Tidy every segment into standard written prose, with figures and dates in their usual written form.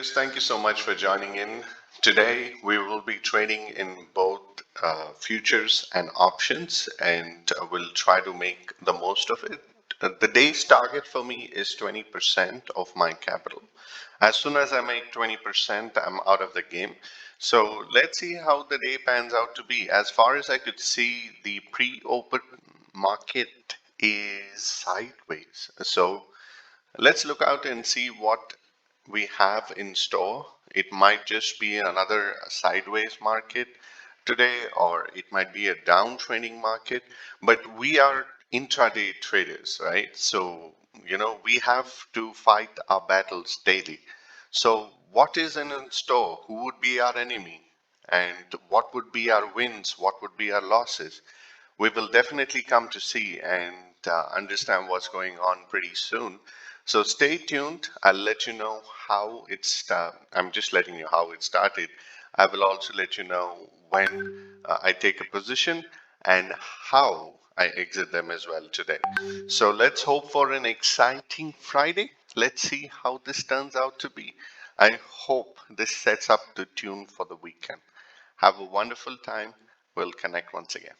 traders, thank you so much for joining in. Today we will be trading in both futures and options, and we'll try to make the most of it. The day's target for me is 20% of my capital. As soon as I make 20%, I'm out of the game. So let's see how the day pans out to be. As far as I could see, the pre-open market is sideways. So let's look out and see what we have in store. It might just be another sideways market today, or it might be a downtrending market, but we are intraday traders, right? So, we have to fight our battles daily. So, what is in store? Who would be our enemy? And what would be our wins? What would be our losses? We will definitely come to see and understand what's going on pretty soon. So stay tuned. I'll let you know how it's. I'm just letting you how it started. I will also let you know when I take a position and how I exit them as well today. So let's hope for an exciting Friday. Let's see how this turns out to be. I hope this sets up the tune for the weekend. Have a wonderful time. We'll connect once again.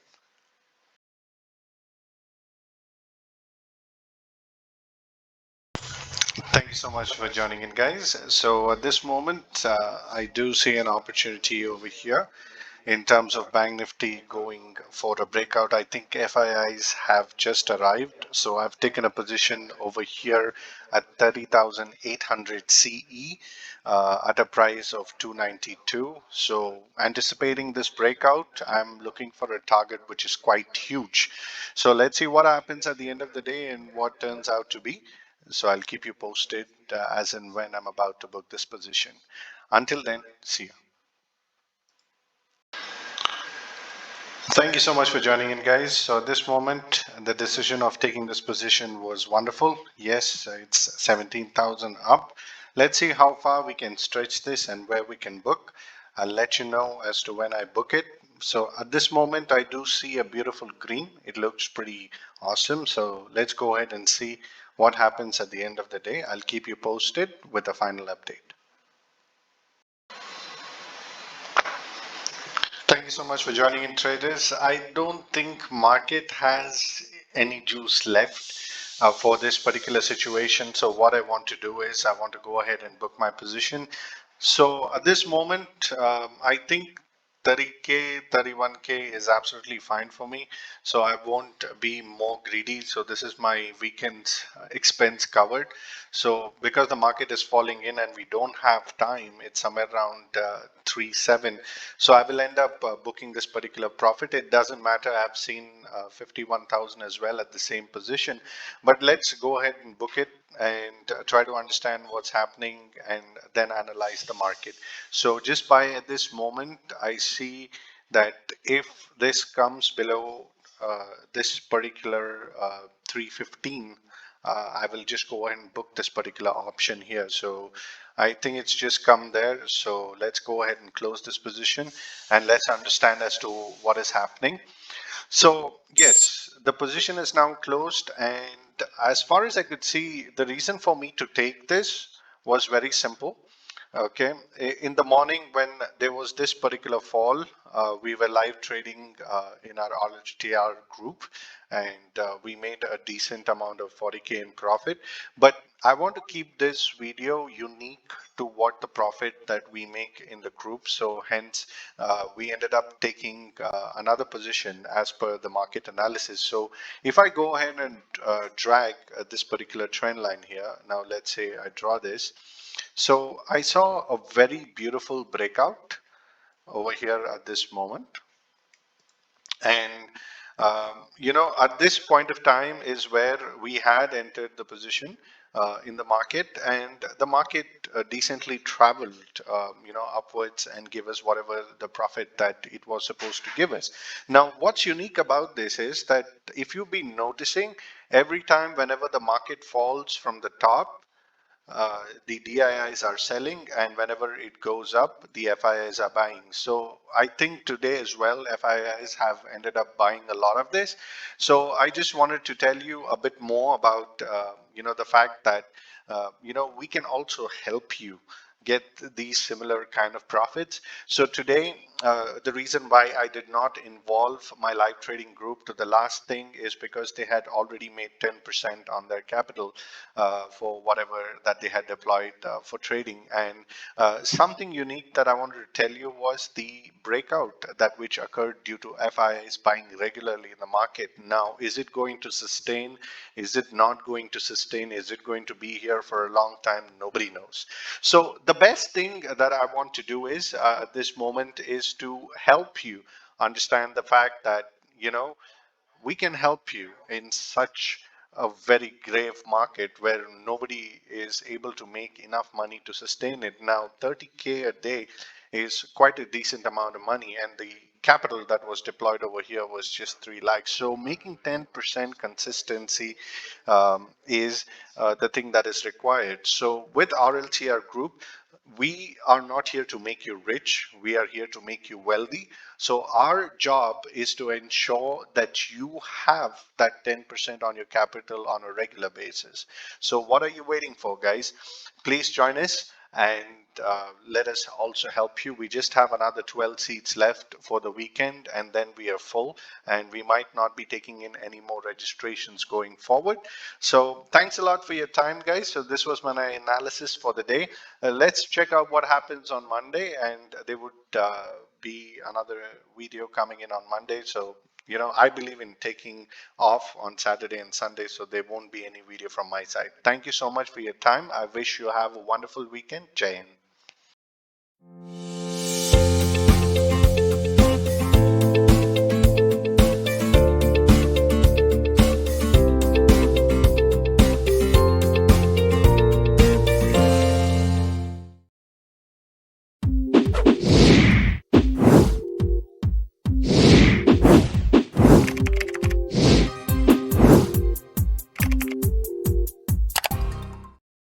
Thank you so much for joining in, guys. So at this moment, I do see an opportunity over here in terms of Bank Nifty going for a breakout. I think FIIs have just arrived. So I've taken a position over here at 30,800 CE at a price of 292. So anticipating this breakout, I'm looking for a target which is quite huge. So let's see what happens at the end of the day and what turns out to be. So I'll keep you posted as and when I'm about to book this position. Until then, see you. Thank you so much for joining in, guys. So at this moment, the decision of taking this position was wonderful. Yes, it's 17,000 up. Let's see how far we can stretch this and where we can book. I'll let you know as to when I book it. So at this moment, I do see a beautiful green. It looks pretty awesome. So let's go ahead and see what happens at the end of the day. I'll keep you posted with a final update. Thank you so much for joining in, traders. I don't think market has any juice left for this particular situation. So what I want to do is I want to go ahead and book my position. So at this moment, I think 30K, 31K is absolutely fine for me. So I won't be more greedy. So this is my weekend's expense covered. So because the market is falling in and we don't have time, it's somewhere around 3.7. So I will end up booking this particular profit. It doesn't matter. I've seen 51,000 as well at the same position, but let's go ahead and book it and try to understand what's happening and then analyze the market. So just by at this moment, I see that if this comes below this particular 315, I will just go ahead and book this particular option here. So I think it's just come there. So let's go ahead and close this position and let's understand as to what is happening. So yes, the position is now closed, and as far as I could see, the reason for me to take this was very simple. Okay, in the morning when there was this particular fall, we were live trading in our RLTR group, and we made a decent amount of 40K in profit. But I want to keep this video unique to what the profit that we make in the group. So hence, we ended up taking another position as per the market analysis. So if I go ahead and drag this particular trend line here, now let's say I draw this. So I saw a very beautiful breakout over here at this moment. And, at this point of time is where we had entered the position in the market, and the market decently traveled, upwards and give us whatever the profit that it was supposed to give us. Now, what's unique about this is that if you've been noticing, every time whenever the market falls from the top, the DIIs are selling, and whenever it goes up, the FIIs are buying. So I think today as well, FIIs have ended up buying a lot of this. So I just wanted to tell you a bit more about, the fact that, we can also help you get these similar kind of profits. So today, the reason why I did not involve my live trading group to the last thing is because they had already made 10% on their capital for whatever that they had deployed for trading. And something unique that I wanted to tell you was the breakout that which occurred due to FIs buying regularly in the market. Now, is it going to sustain? Is it not going to sustain? Is it going to be here for a long time? Nobody knows. So the best thing that I want to do is at this moment is to help you understand the fact that, you know, we can help you in such a very grave market where nobody is able to make enough money to sustain it. Now, 30K a day is quite a decent amount of money, and the capital that was deployed over here was just 3 lakhs. So making 10% consistency is the thing that is required. So with RLTR Group, we are not here to make you rich. We are here to make you wealthy. So our job is to ensure that you have that 10% on your capital on a regular basis. So what are you waiting for, guys? Please join us and let us also help you. We just have another 12 seats left for the weekend, and then we are full, and we might not be taking in any more registrations going forward. So thanks a lot for your time, guys. So this was my analysis for the day. Let's check out what happens on Monday, and there would be another video coming in on Monday. So, you know, I believe in taking off on Saturday and Sunday, so there won't be any video from my side. Thank you so much for your time. I wish you have a wonderful weekend. Jai Hind.